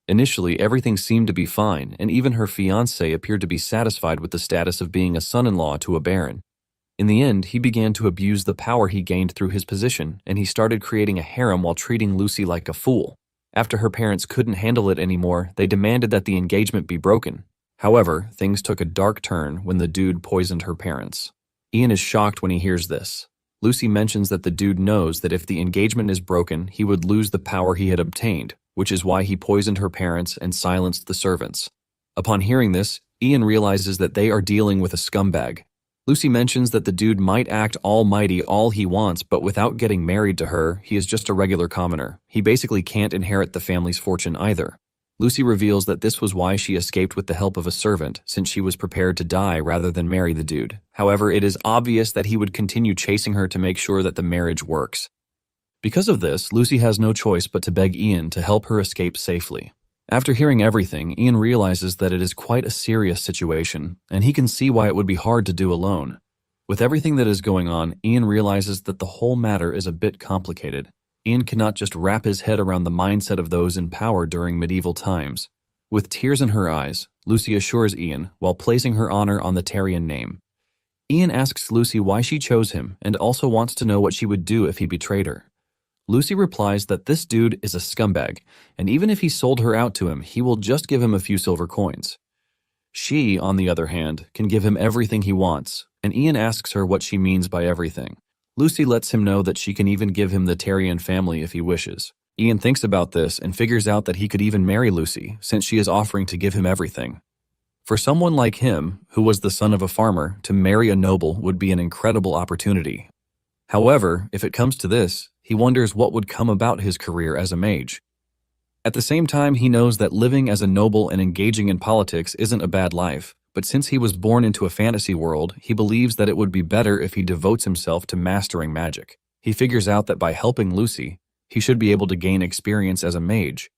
Initially, everything seemed to be fine, and even her fiancé appeared to be satisfied with the status of being a son-in-law to a baron. In the end, he began to abuse the power he gained through his position, and he started creating a harem while treating Lucy like a fool. After her parents couldn't handle it anymore, they demanded that the engagement be broken. However, things took a dark turn when the dude poisoned her parents. Ian is shocked when he hears this. Lucy mentions that the dude knows that if the engagement is broken, he would lose the power he had obtained, which is why he poisoned her parents and silenced the servants. Upon hearing this, Ian realizes that they are dealing with a scumbag. Lucy mentions that the dude might act almighty all he wants, but without getting married to her, he is just a regular commoner. He basically can't inherit the family's fortune either. Lucy reveals that this was why she escaped with the help of a servant, since she was prepared to die rather than marry the dude. However, it is obvious that he would continue chasing her to make sure that the marriage works. Because of this, Lucy has no choice but to beg Ian to help her escape safely. After hearing everything, Ian realizes that it is quite a serious situation, and he can see why it would be hard to do alone. With everything that is going on, Ian realizes that the whole matter is a bit complicated. Ian cannot just wrap his head around the mindset of those in power during medieval times. With tears in her eyes, Lucy assures Ian, while placing her honor on the Tyrian name. Ian asks Lucy why she chose him, and also wants to know what she would do if he betrayed her. Lucy replies that this dude is a scumbag, and even if he sold her out to him, he will just give him a few silver coins. She, on the other hand, can give him everything he wants, and Ian asks her what she means by everything. Lucy lets him know that she can even give him the Tyrian family if he wishes. Ian thinks about this and figures out that he could even marry Lucy, since she is offering to give him everything. For someone like him, who was the son of a farmer, to marry a noble would be an incredible opportunity. However, if it comes to this, he wonders what would come about his career as a mage. At the same time, he knows that living as a noble and engaging in politics isn't a bad life, but since he was born into a fantasy world, he believes that it would be better if he devotes himself to mastering magic. He figures out that by helping Lucy, he should be able to gain experience as a mage.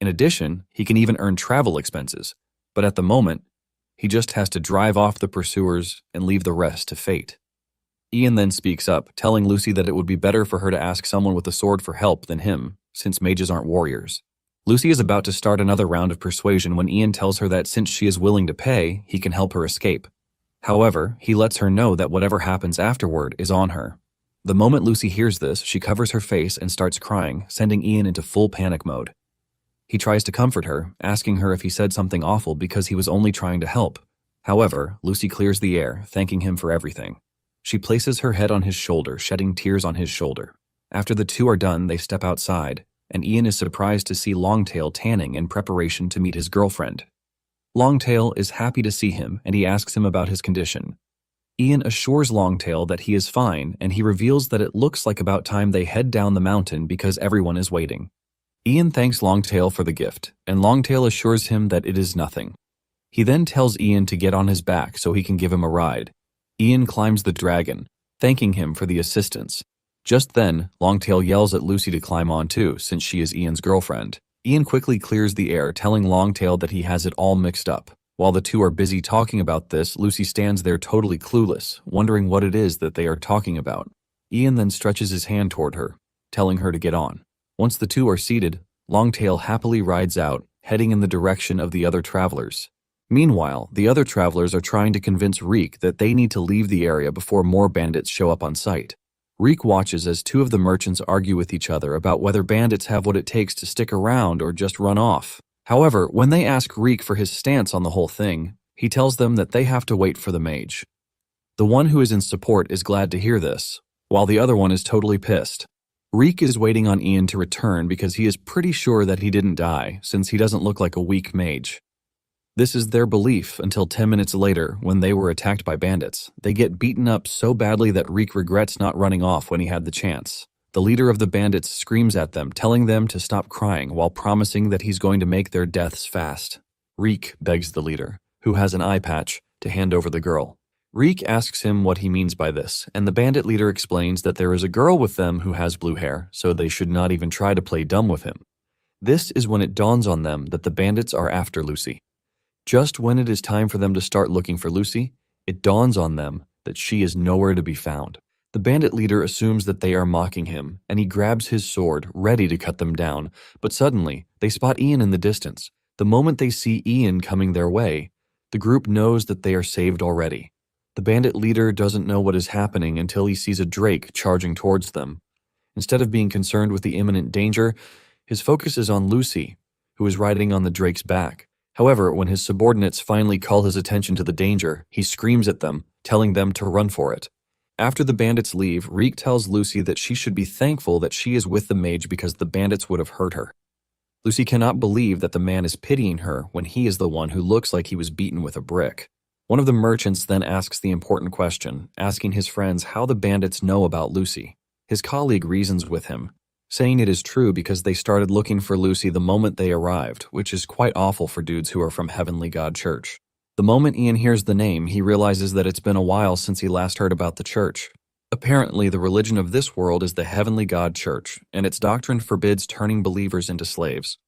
In addition, he can even earn travel expenses, but at the moment, he just has to drive off the pursuers and leave the rest to fate. Ian then speaks up, telling Lucy that it would be better for her to ask someone with a sword for help than him, since mages aren't warriors. Lucy is about to start another round of persuasion when Ian tells her that since she is willing to pay, he can help her escape. However, he lets her know that whatever happens afterward is on her. The moment Lucy hears this, she covers her face and starts crying, sending Ian into full panic mode. He tries to comfort her, asking her if he said something awful because he was only trying to help. However, Lucy clears the air, thanking him for everything. She places her head on his shoulder, shedding tears on his shoulder. After the two are done, they step outside, and Ian is surprised to see Longtail tanning in preparation to meet his girlfriend. Longtail is happy to see him, and he asks him about his condition. Ian assures Longtail that he is fine, and he reveals that it looks like about time they head down the mountain because everyone is waiting. Ian thanks Longtail for the gift, and Longtail assures him that it is nothing. He then tells Ian to get on his back so he can give him a ride. Ian climbs the dragon, thanking him for the assistance. Just then, Longtail yells at Lucy to climb on too, since she is Ian's girlfriend. Ian quickly clears the air, telling Longtail that he has it all mixed up. While the two are busy talking about this, Lucy stands there totally clueless, wondering what it is that they are talking about. Ian then stretches his hand toward her, telling her to get on. Once the two are seated, Longtail happily rides out, heading in the direction of the other travelers. Meanwhile, the other travelers are trying to convince Reek that they need to leave the area before more bandits show up on site. Reek watches as two of the merchants argue with each other about whether bandits have what it takes to stick around or just run off. However, when they ask Reek for his stance on the whole thing, he tells them that they have to wait for the mage. The one who is in support is glad to hear this, while the other one is totally pissed. Reek is waiting on Ian to return because he is pretty sure that he didn't die, since he doesn't look like a weak mage. This is their belief until 10 minutes later when they were attacked by bandits. They get beaten up so badly that Reek regrets not running off when he had the chance. The leader of the bandits screams at them, telling them to stop crying while promising that he's going to make their deaths fast. Reek begs the leader, who has an eye patch, to hand over the girl. Reek asks him what he means by this, and the bandit leader explains that there is a girl with them who has blue hair, so they should not even try to play dumb with him. This is when it dawns on them that the bandits are after Lucy. Just when it is time for them to start looking for Lucy, it dawns on them that she is nowhere to be found. The bandit leader assumes that they are mocking him, and he grabs his sword, ready to cut them down, but suddenly, they spot Ian in the distance. The moment they see Ian coming their way, the group knows that they are saved already. The bandit leader doesn't know what is happening until he sees a drake charging towards them. Instead of being concerned with the imminent danger, his focus is on Lucy, who is riding on the drake's back. However, when his subordinates finally call his attention to the danger, he screams at them, telling them to run for it. After the bandits leave, Reek tells Lucy that she should be thankful that she is with the mage because the bandits would have hurt her. Lucy cannot believe that the man is pitying her when he is the one who looks like he was beaten with a brick. One of the merchants then asks the important question, asking his friends how the bandits know about Lucy. His colleague reasons with him, saying it is true because they started looking for Lucy the moment they arrived, which is quite awful for dudes who are from Heavenly God Church. The moment Ian hears the name, he realizes that it's been a while since he last heard about the church. Apparently, the religion of this world is the Heavenly God Church, and its doctrine forbids turning believers into slaves.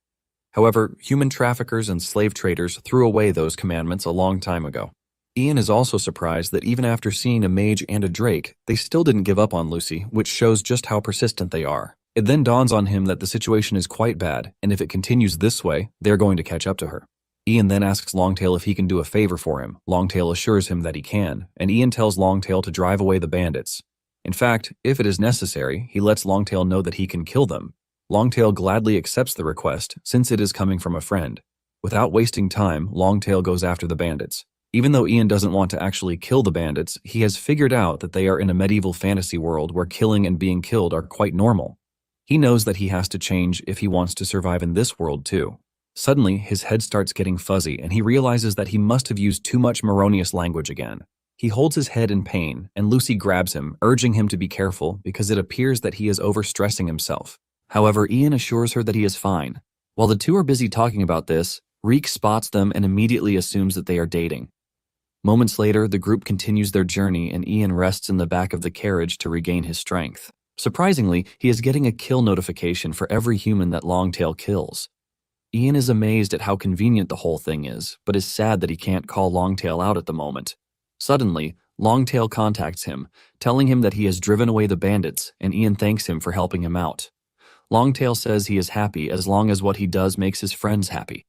However, human traffickers and slave traders threw away those commandments a long time ago. Ian is also surprised that even after seeing a mage and a drake, they still didn't give up on Lucy, which shows just how persistent they are. It then dawns on him that the situation is quite bad, and if it continues this way, they're going to catch up to her. Ian then asks Longtail if he can do a favor for him. Longtail assures him that he can, and Ian tells Longtail to drive away the bandits. In fact, if it is necessary, he lets Longtail know that he can kill them. Longtail gladly accepts the request, since it is coming from a friend. Without wasting time, Longtail goes after the bandits. Even though Ian doesn't want to actually kill the bandits, he has figured out that they are in a medieval fantasy world where killing and being killed are quite normal. He knows that he has to change if he wants to survive in this world too. Suddenly, his head starts getting fuzzy, and he realizes that he must have used too much Moronius language again. He holds his head in pain, and Lucy grabs him, urging him to be careful because it appears that he is overstressing himself. However, Ian assures her that he is fine. While the two are busy talking about this, Reek spots them and immediately assumes that they are dating. Moments later, the group continues their journey, and Ian rests in the back of the carriage to regain his strength. Surprisingly, he is getting a kill notification for every human that Longtail kills. Ian is amazed at how convenient the whole thing is, but is sad that he can't call Longtail out at the moment. Suddenly, Longtail contacts him, telling him that he has driven away the bandits, and Ian thanks him for helping him out. Longtail says he is happy as long as what he does makes his friends happy.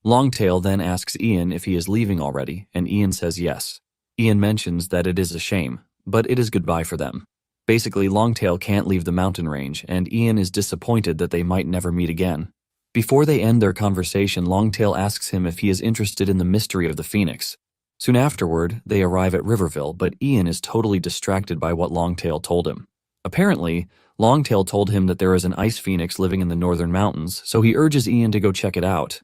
Longtail then asks Ian if he is leaving already, and Ian says yes. Ian mentions that it is a shame, but it is goodbye for them. Basically, Longtail can't leave the mountain range, and Ian is disappointed that they might never meet again. Before they end their conversation, Longtail asks him if he is interested in the mystery of the Phoenix. Soon afterward, they arrive at Riverville, but Ian is totally distracted by what Longtail told him. Apparently, Longtail told him that there is an ice phoenix living in the northern mountains, so he urges Ian to go check it out.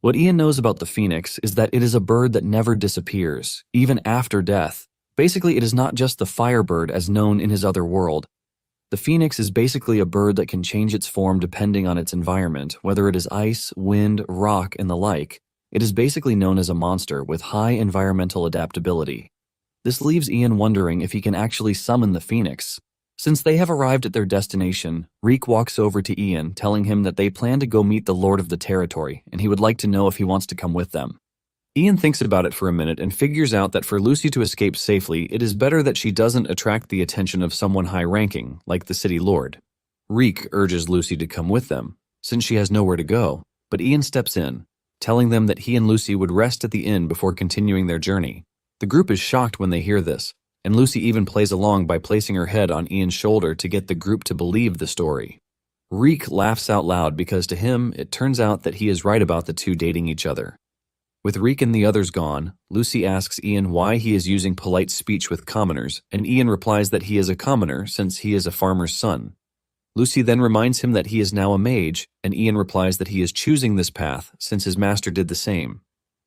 What Ian knows about the phoenix is that it is a bird that never disappears, even after death. Basically, it is not just the firebird as known in his other world. The phoenix is basically a bird that can change its form depending on its environment, whether it is ice, wind, rock, and the like. It is basically known as a monster with high environmental adaptability. This leaves Ian wondering if he can actually summon the phoenix. Since they have arrived at their destination, Reek walks over to Ian, telling him that they plan to go meet the Lord of the Territory, and he would like to know if he wants to come with them. Ian thinks about it for a minute and figures out that for Lucy to escape safely, it is better that she doesn't attract the attention of someone high-ranking, like the city lord. Reek urges Lucy to come with them, since she has nowhere to go, but Ian steps in, telling them that he and Lucy would rest at the inn before continuing their journey. The group is shocked when they hear this, and Lucy even plays along by placing her head on Ian's shoulder to get the group to believe the story. Reek laughs out loud because to him, it turns out that he is right about the two dating each other. With Reek and the others gone, Lucy asks Ian why he is using polite speech with commoners, and Ian replies that he is a commoner since he is a farmer's son. Lucy then reminds him that he is now a mage, and Ian replies that he is choosing this path since his master did the same.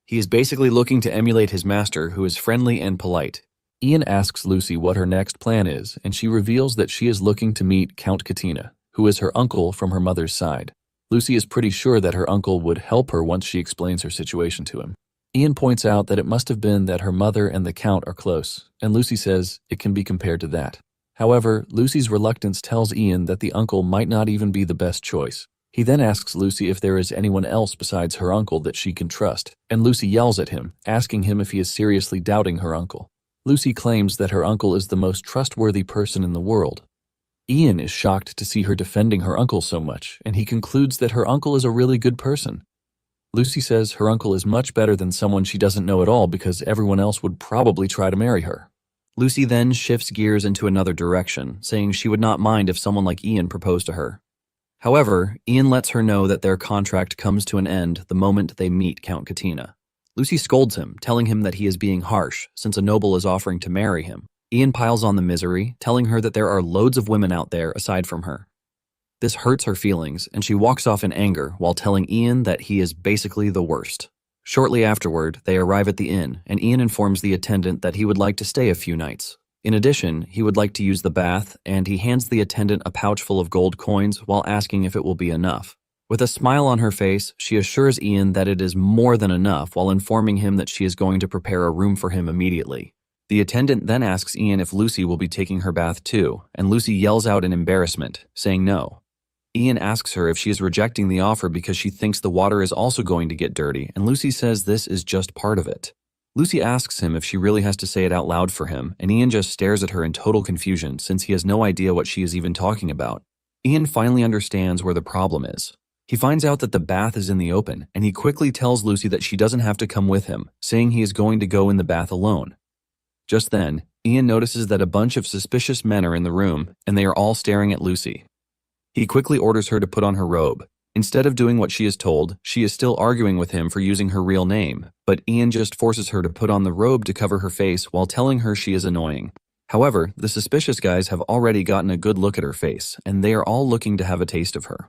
He is basically looking to emulate his master, who is friendly and polite. Ian asks Lucy what her next plan is, and she reveals that she is looking to meet Count Katina, who is her uncle from her mother's side. Lucy is pretty sure that her uncle would help her once she explains her situation to him. Ian points out that it must have been that her mother and the Count are close, and Lucy says it can be compared to that. However, Lucy's reluctance tells Ian that the uncle might not even be the best choice. He then asks Lucy if there is anyone else besides her uncle that she can trust, and Lucy yells at him, asking him if he is seriously doubting her uncle. Lucy claims that her uncle is the most trustworthy person in the world. Ian is shocked to see her defending her uncle so much, and he concludes that her uncle is a really good person. Lucy says her uncle is much better than someone she doesn't know at all because everyone else would probably try to marry her. Lucy then shifts gears into another direction, saying she would not mind if someone like Ian proposed to her. However, Ian lets her know that their contract comes to an end the moment they meet Count Katina. Lucy scolds him, telling him that he is being harsh since a noble is offering to marry him. Ian piles on the misery, telling her that there are loads of women out there aside from her. This hurts her feelings, and she walks off in anger while telling Ian that he is basically the worst. Shortly afterward, they arrive at the inn, and Ian informs the attendant that he would like to stay a few nights. In addition, he would like to use the bath, and he hands the attendant a pouch full of gold coins while asking if it will be enough. With a smile on her face, she assures Ian that it is more than enough while informing him that she is going to prepare a room for him immediately. The attendant then asks Ian if Lucy will be taking her bath too, and Lucy yells out in embarrassment, saying no. Ian asks her if she is rejecting the offer because she thinks the water is also going to get dirty, and Lucy says this is just part of it. Lucy asks him if she really has to say it out loud for him, and Ian just stares at her in total confusion since he has no idea what she is even talking about. Ian finally understands where the problem is. He finds out that the bath is in the open, and he quickly tells Lucy that she doesn't have to come with him, saying he is going to go in the bath alone. Just then, Ian notices that a bunch of suspicious men are in the room, and they are all staring at Lucy. He quickly orders her to put on her robe. Instead of doing what she is told, she is still arguing with him for using her real name, but Ian just forces her to put on the robe to cover her face while telling her she is annoying. However, the suspicious guys have already gotten a good look at her face, and they are all looking to have a taste of her.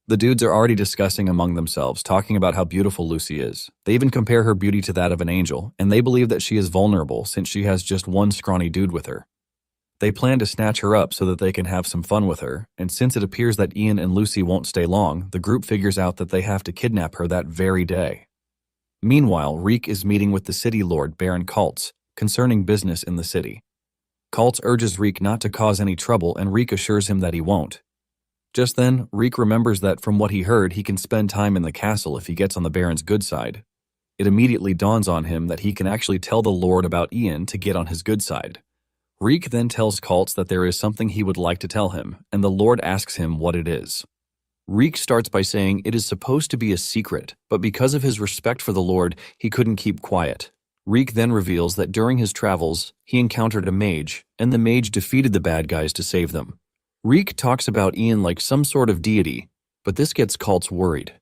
The dudes are already discussing among themselves, talking about how beautiful Lucy is. They even compare her beauty to that of an angel, and they believe that she is vulnerable since she has just one scrawny dude with her. They plan to snatch her up so that they can have some fun with her, and since it appears that Ian and Lucy won't stay long, the group figures out that they have to kidnap her that very day. Meanwhile, Reek is meeting with the city lord, Baron Kaltz, concerning business in the city. Kaltz urges Reek not to cause any trouble, and Reek assures him that he won't. Just then, Reek remembers that from what he heard, he can spend time in the castle if he gets on the Baron's good side. It immediately dawns on him that he can actually tell the lord about Ian to get on his good side. Reek then tells Kaltz that there is something he would like to tell him, and the Lord asks him what it is. Reek starts by saying it is supposed to be a secret, but because of his respect for the Lord, he couldn't keep quiet. Reek then reveals that during his travels, he encountered a mage, and the mage defeated the bad guys to save them. Reek talks about Ian like some sort of deity, but this gets Kaltz worried.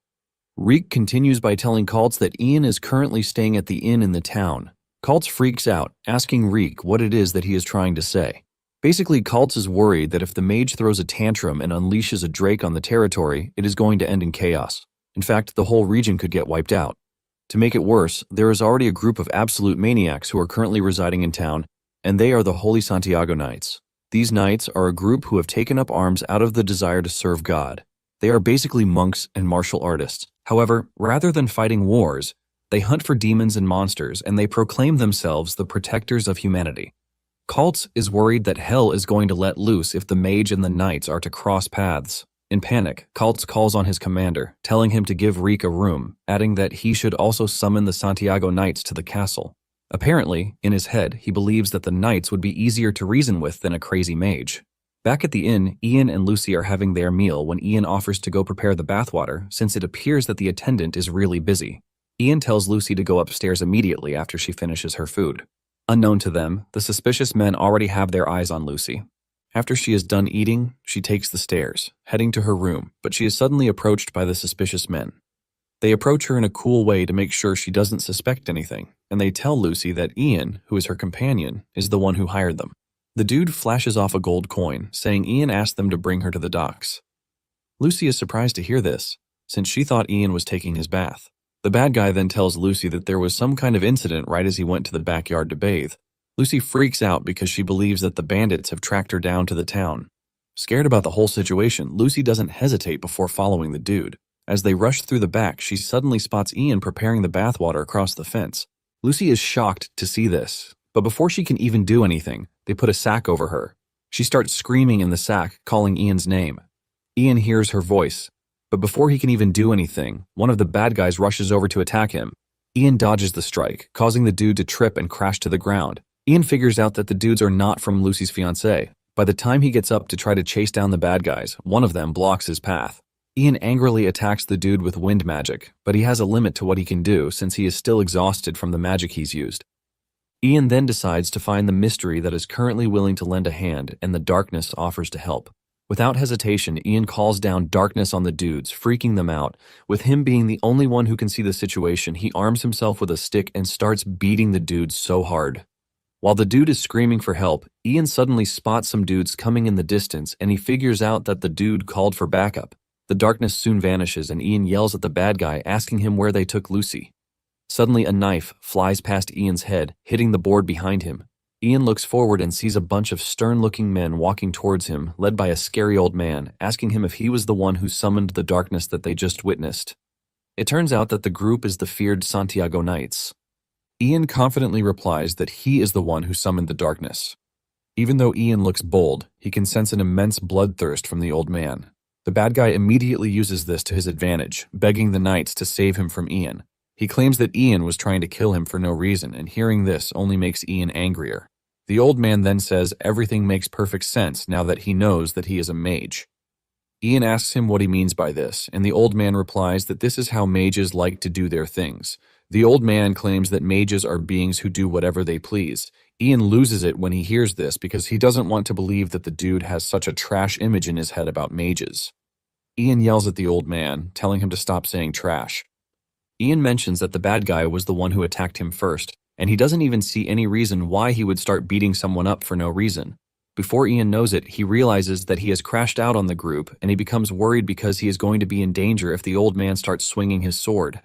Reek continues by telling Kaltz that Ian is currently staying at the inn in the town. Kaltz freaks out, asking Reek what it is that he is trying to say. Basically, Kaltz is worried that if the mage throws a tantrum and unleashes a drake on the territory, it is going to end in chaos. In fact, the whole region could get wiped out. To make it worse, there is already a group of absolute maniacs who are currently residing in town, and they are the Holy Santiago Knights. These knights are a group who have taken up arms out of the desire to serve God. They are basically monks and martial artists. However, rather than fighting wars, they hunt for demons and monsters, and they proclaim themselves the protectors of humanity. Kaltz is worried that hell is going to let loose if the mage and the knights are to cross paths. In panic, Kaltz calls on his commander, telling him to give Reek a room, adding that he should also summon the Santiago Knights to the castle. Apparently, in his head, he believes that the knights would be easier to reason with than a crazy mage. Back at the inn, Ian and Lucy are having their meal when Ian offers to go prepare the bathwater since it appears that the attendant is really busy. Ian tells Lucy to go upstairs immediately after she finishes her food. Unknown to them, the suspicious men already have their eyes on Lucy. After she is done eating, she takes the stairs, heading to her room, but she is suddenly approached by the suspicious men. They approach her in a cool way to make sure she doesn't suspect anything, and they tell Lucy that Ian, who is her companion, is the one who hired them. The dude flashes off a gold coin, saying Ian asked them to bring her to the docks. Lucy is surprised to hear this, since she thought Ian was taking his bath. The bad guy then tells Lucy that there was some kind of incident right as he went to the backyard to bathe. Lucy freaks out because she believes that the bandits have tracked her down to the town. Scared about the whole situation, Lucy doesn't hesitate before following the dude. As they rush through the back, she suddenly spots Ian preparing the bathwater across the fence. Lucy is shocked to see this, but before she can even do anything, they put a sack over her. She starts screaming in the sack, calling Ian's name. Ian hears her voice, but before he can even do anything, one of the bad guys rushes over to attack him. Ian dodges the strike, causing the dude to trip and crash to the ground. Ian figures out that the dudes are not from Lucy's fiancé. By the time he gets up to try to chase down the bad guys, one of them blocks his path. Ian angrily attacks the dude with wind magic, but he has a limit to what he can do since he is still exhausted from the magic he's used. Ian then decides to find the mystery that is currently willing to lend a hand, and the darkness offers to help. Without hesitation, Ian calls down darkness on the dudes, freaking them out. With him being the only one who can see the situation, he arms himself with a stick and starts beating the dudes so hard. While the dude is screaming for help, Ian suddenly spots some dudes coming in the distance, and he figures out that the dude called for backup. The darkness soon vanishes, and Ian yells at the bad guy, asking him where they took Lucy. Suddenly, a knife flies past Ian's head, hitting the board behind him. Ian looks forward and sees a bunch of stern-looking men walking towards him, led by a scary old man, asking him if he was the one who summoned the darkness that they just witnessed. It turns out that the group is the feared Santiago Knights. Ian confidently replies that he is the one who summoned the darkness. Even though Ian looks bold, he can sense an immense bloodthirst from the old man. The bad guy immediately uses this to his advantage, begging the Knights to save him from Ian. He claims that Ian was trying to kill him for no reason, and hearing this only makes Ian angrier. The old man then says everything makes perfect sense now that he knows that he is a mage. Ian asks him what he means by this, and the old man replies that this is how mages like to do their things. The old man claims that mages are beings who do whatever they please. Ian loses it when he hears this because he doesn't want to believe that the dude has such a trash image in his head about mages. Ian yells at the old man, telling him to stop saying trash. Ian mentions that the bad guy was the one who attacked him first, and he doesn't even see any reason why he would start beating someone up for no reason. Before Ian knows it, he realizes that he has crashed out on the group, and he becomes worried because he is going to be in danger if the old man starts swinging his sword.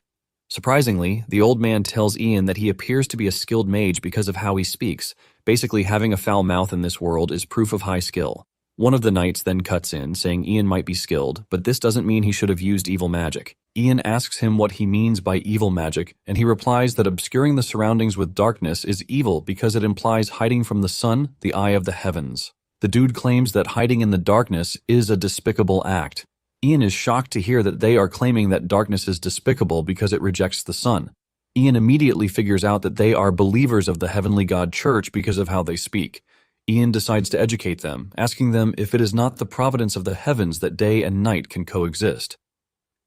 Surprisingly, the old man tells Ian that he appears to be a skilled mage because of how he speaks. Basically, having a foul mouth in this world is proof of high skill. One of the knights then cuts in, saying Ian might be skilled, but this doesn't mean he should have used evil magic. Ian asks him what he means by evil magic, and he replies that obscuring the surroundings with darkness is evil because it implies hiding from the sun, the eye of the heavens. The dude claims that hiding in the darkness is a despicable act. Ian is shocked to hear that they are claiming that darkness is despicable because it rejects the sun. Ian immediately figures out that they are believers of the Heavenly God Church because of how they speak. Ian decides to educate them, asking them if it is not the providence of the heavens that day and night can coexist.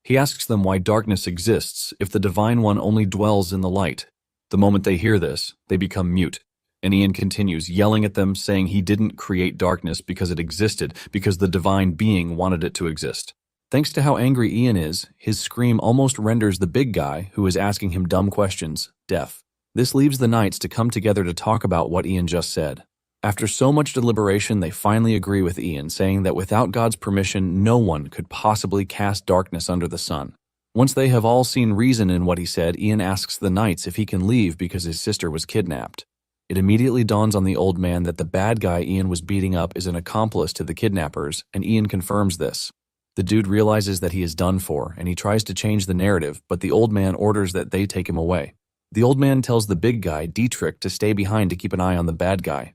He asks them why darkness exists if the Divine One only dwells in the light. The moment they hear this, they become mute, and Ian continues yelling at them, saying he didn't create darkness because it existed, because the Divine Being wanted it to exist. Thanks to how angry Ian is, his scream almost renders the big guy, who is asking him dumb questions, deaf. This leaves the knights to come together to talk about what Ian just said. After so much deliberation, they finally agree with Ian, saying that without God's permission, no one could possibly cast darkness under the sun. Once they have all seen reason in what he said, Ian asks the knights if he can leave because his sister was kidnapped. It immediately dawns on the old man that the bad guy Ian was beating up is an accomplice to the kidnappers, and Ian confirms this. The dude realizes that he is done for, and he tries to change the narrative, but the old man orders that they take him away. The old man tells the big guy, Dietrich, to stay behind to keep an eye on the bad guy.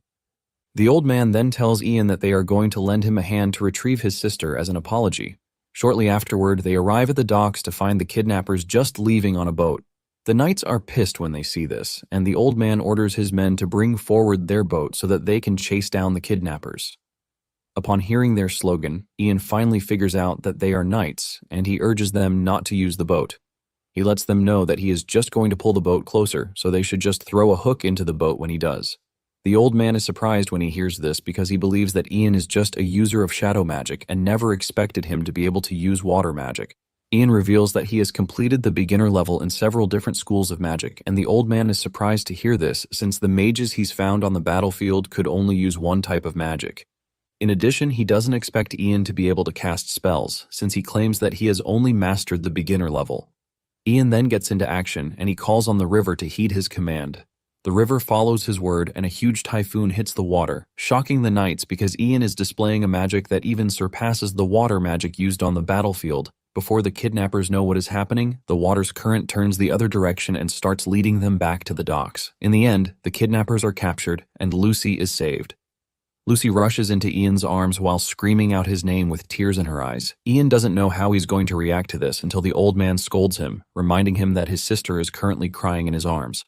The old man then tells Ian that they are going to lend him a hand to retrieve his sister as an apology. Shortly afterward, they arrive at the docks to find the kidnappers just leaving on a boat. The knights are pissed when they see this, and the old man orders his men to bring forward their boat so that they can chase down the kidnappers. Upon hearing their slogan, Ian finally figures out that they are knights, and he urges them not to use the boat. He lets them know that he is just going to pull the boat closer, so they should just throw a hook into the boat when he does. The old man is surprised when he hears this because he believes that Ian is just a user of shadow magic and never expected him to be able to use water magic. Ian reveals that he has completed the beginner level in several different schools of magic, and the old man is surprised to hear this since the mages he's found on the battlefield could only use one type of magic. In addition, he doesn't expect Ian to be able to cast spells, since he claims that he has only mastered the beginner level. Ian then gets into action, and he calls on the river to heed his command. The river follows his word, and a huge typhoon hits the water, shocking the knights because Ian is displaying a magic that even surpasses the water magic used on the battlefield. Before the kidnappers know what is happening, the water's current turns the other direction and starts leading them back to the docks. In the end, the kidnappers are captured, and Lucy is saved. Lucy rushes into Ian's arms while screaming out his name with tears in her eyes. Ian doesn't know how he's going to react to this until the old man scolds him, reminding him that his sister is currently crying in his arms.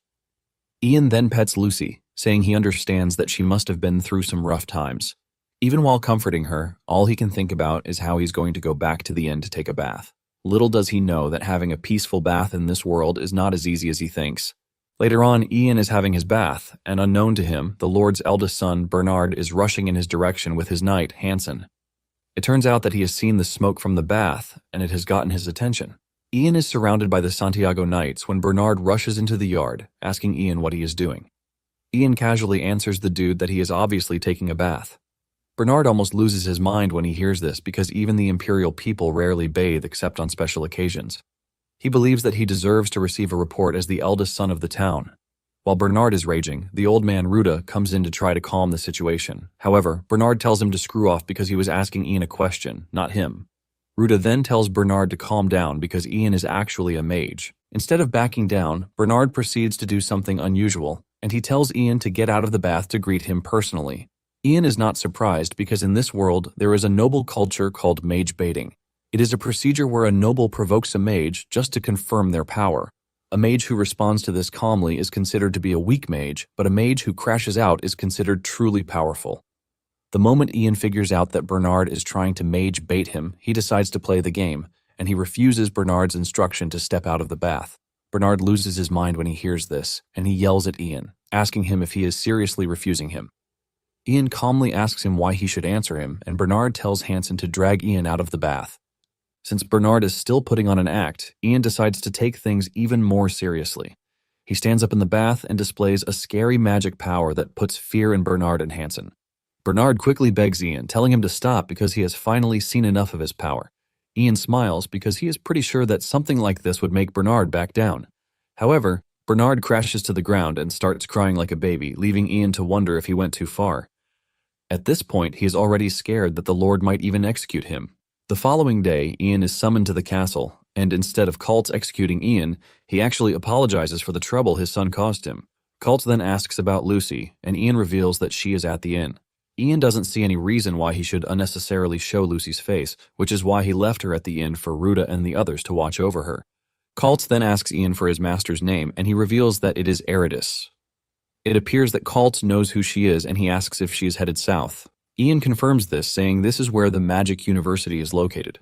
Ian then pets Lucy, saying he understands that she must have been through some rough times. Even while comforting her, all he can think about is how he's going to go back to the inn to take a bath. Little does he know that having a peaceful bath in this world is not as easy as he thinks. Later on, Ian is having his bath, and unknown to him, the Lord's eldest son, Bernard, is rushing in his direction with his knight, Hansen. It turns out that he has seen the smoke from the bath, and it has gotten his attention. Ian is surrounded by the Santiago Knights when Bernard rushes into the yard, asking Ian what he is doing. Ian casually answers the dude that he is obviously taking a bath. Bernard almost loses his mind when he hears this because even the imperial people rarely bathe except on special occasions. He believes that he deserves to receive a report as the eldest son of the town. While Bernard is raging, the old man Ruda comes in to try to calm the situation. However, Bernard tells him to screw off because he was asking Ian a question, not him. Ruda then tells Bernard to calm down because Ian is actually a mage. Instead of backing down, Bernard proceeds to do something unusual, and he tells Ian to get out of the bath to greet him personally. Ian is not surprised because in this world there is a noble culture called mage baiting. It is a procedure where a noble provokes a mage just to confirm their power. A mage who responds to this calmly is considered to be a weak mage, but a mage who crashes out is considered truly powerful. The moment Ian figures out that Bernard is trying to mage bait him, he decides to play the game, and he refuses Bernard's instruction to step out of the bath. Bernard loses his mind when he hears this, and he yells at Ian, asking him if he is seriously refusing him. Ian calmly asks him why he should answer him, and Bernard tells Hansen to drag Ian out of the bath. Since Bernard is still putting on an act, Ian decides to take things even more seriously. He stands up in the bath and displays a scary magic power that puts fear in Bernard and Hansen. Bernard quickly begs Ian, telling him to stop because he has finally seen enough of his power. Ian smiles because he is pretty sure that something like this would make Bernard back down. However, Bernard crashes to the ground and starts crying like a baby, leaving Ian to wonder if he went too far. At this point, he is already scared that the Lord might even execute him. The following day, Ian is summoned to the castle, and instead of Colt executing Ian, he actually apologizes for the trouble his son caused him. Colt then asks about Lucy, and Ian reveals that she is at the inn. Ian doesn't see any reason why he should unnecessarily show Lucy's face, which is why he left her at the inn for Ruda and the others to watch over her. Colt then asks Ian for his master's name, and he reveals that it is Eridus. It appears that Colt knows who she is, and he asks if she is headed south. Ian confirms this, saying this is where the Magic University is located.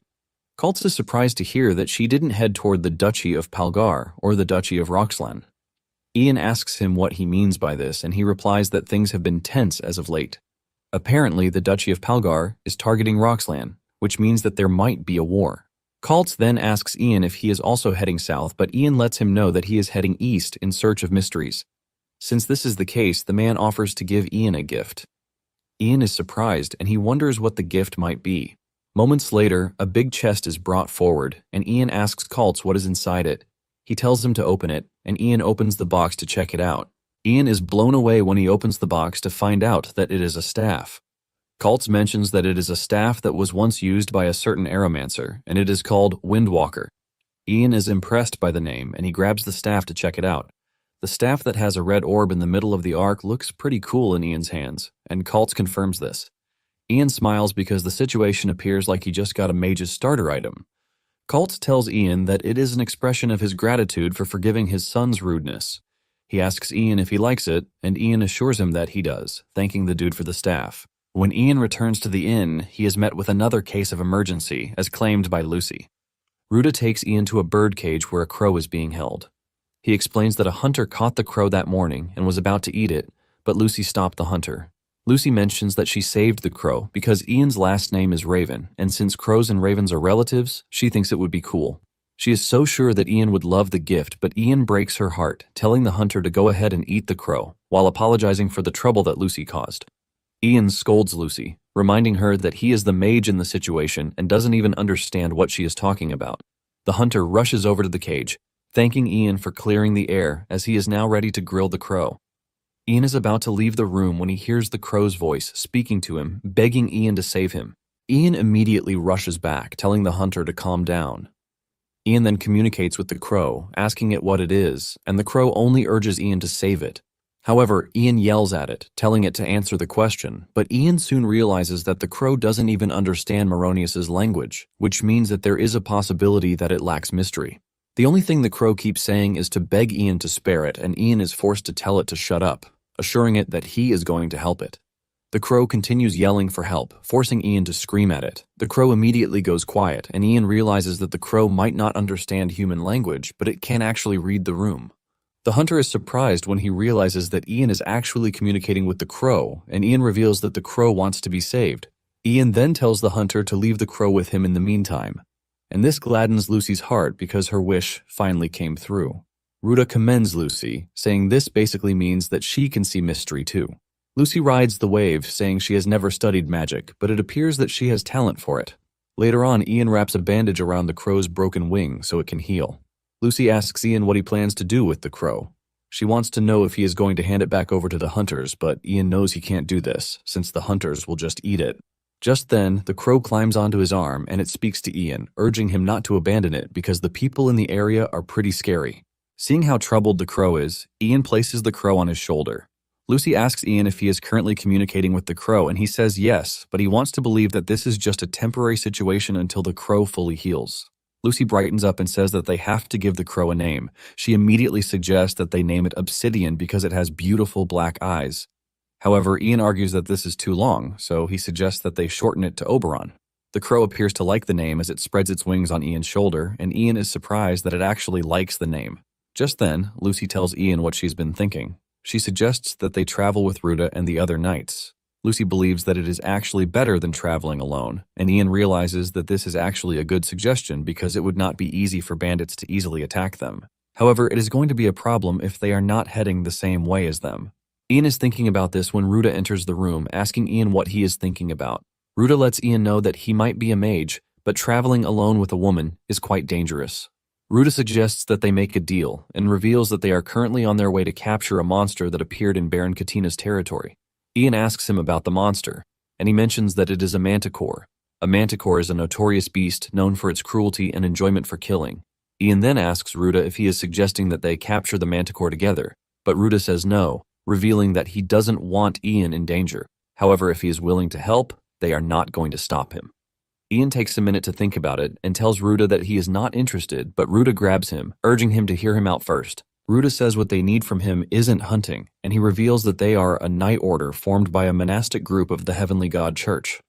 Colt is surprised to hear that she didn't head toward the Duchy of Palgar or the Duchy of Roxlan. Ian asks him what he means by this, and he replies that things have been tense as of late. Apparently, the Duchy of Palgar is targeting Roxlan, which means that there might be a war. Colt then asks Ian if he is also heading south, but Ian lets him know that he is heading east in search of mysteries. Since this is the case, the man offers to give Ian a gift. Ian is surprised, and he wonders what the gift might be. Moments later, a big chest is brought forward, and Ian asks Colt what is inside it. He tells him to open it, and Ian opens the box to check it out. Ian is blown away when he opens the box to find out that it is a staff. Colt mentions that it is a staff that was once used by a certain aeromancer, and it is called Windwalker. Ian is impressed by the name, and he grabs the staff to check it out. The staff that has a red orb in the middle of the arc looks pretty cool in Ian's hands, and Colt confirms this. Ian smiles because the situation appears like he just got a mage's starter item. Colt tells Ian that it is an expression of his gratitude for forgiving his son's rudeness. He asks Ian if he likes it, and Ian assures him that he does, thanking the dude for the staff. When Ian returns to the inn, he is met with another case of emergency, as claimed by Lucy. Ruda takes Ian to a bird cage where a crow is being held. He explains that a hunter caught the crow that morning and was about to eat it, but Lucy stopped the hunter. Lucy mentions that she saved the crow because Ian's last name is Raven, and since crows and ravens are relatives, she thinks it would be cool. She is so sure that Ian would love the gift, but Ian breaks her heart, telling the hunter to go ahead and eat the crow, while apologizing for the trouble that Lucy caused. Ian scolds Lucy, reminding her that he is the mage in the situation and doesn't even understand what she is talking about. The hunter rushes over to the cage, thanking Ian for clearing the air as he is now ready to grill the crow. Ian is about to leave the room when he hears the crow's voice speaking to him, begging Ian to save him. Ian immediately rushes back, telling the hunter to calm down. Ian then communicates with the crow, asking it what it is, and the crow only urges Ian to save it. However, Ian yells at it, telling it to answer the question, but Ian soon realizes that the crow doesn't even understand Moronius's language, which means that there is a possibility that it lacks mystery. The only thing the crow keeps saying is to beg Ian to spare it, and Ian is forced to tell it to shut up. assuring it that he is going to help it. The crow continues yelling for help, forcing Ian to scream at it. The crow immediately goes quiet, and Ian realizes that the crow might not understand human language, but it can actually read the room. The hunter is surprised when he realizes that Ian is actually communicating with the crow, and Ian reveals that the crow wants to be saved. Ian then tells the hunter to leave the crow with him in the meantime. And this gladdens Lucy's heart because her wish finally came through. Ruta commends Lucy, saying this basically means that she can see mystery too. Lucy rides the wave, saying she has never studied magic, but it appears that she has talent for it. Later on, Ian wraps a bandage around the crow's broken wing so it can heal. Lucy asks Ian what he plans to do with the crow. She wants to know if he is going to hand it back over to the hunters, but Ian knows he can't do this, since the hunters will just eat it. Just then, the crow climbs onto his arm and it speaks to Ian, urging him not to abandon it because the people in the area are pretty scary. Seeing how troubled the crow is, Ian places the crow on his shoulder. Lucy asks Ian if he is currently communicating with the crow, and he says yes, but he wants to believe that this is just a temporary situation until the crow fully heals. Lucy brightens up and says that they have to give the crow a name. She immediately suggests that they name it Obsidian because it has beautiful black eyes. However, Ian argues that this is too long, so he suggests that they shorten it to Oberon. The crow appears to like the name as it spreads its wings on Ian's shoulder, and Ian is surprised that it actually likes the name. Just then, Lucy tells Ian what she's been thinking. She suggests that they travel with Ruta and the other knights. Lucy believes that it is actually better than traveling alone, and Ian realizes that this is actually a good suggestion because it would not be easy for bandits to easily attack them. However, it is going to be a problem if they are not heading the same way as them. Ian is thinking about this when Ruta enters the room, asking Ian what he is thinking about. Ruta lets Ian know that he might be a mage, but traveling alone with a woman is quite dangerous. Ruta suggests that they make a deal and reveals that they are currently on their way to capture a monster that appeared in Baron Katina's territory. Ian asks him about the monster, and he mentions that it is a manticore. A manticore is a notorious beast known for its cruelty and enjoyment for killing. Ian then asks Ruta if he is suggesting that they capture the manticore together, but Ruta says no, revealing that he doesn't want Ian in danger. However, if he is willing to help, they are not going to stop him. Ian takes a minute to think about it and tells Ruta that he is not interested, but Ruta grabs him, urging him to hear him out first. Ruta says what they need from him isn't hunting, and he reveals that they are a knight order formed by a monastic group of the Heavenly God Church.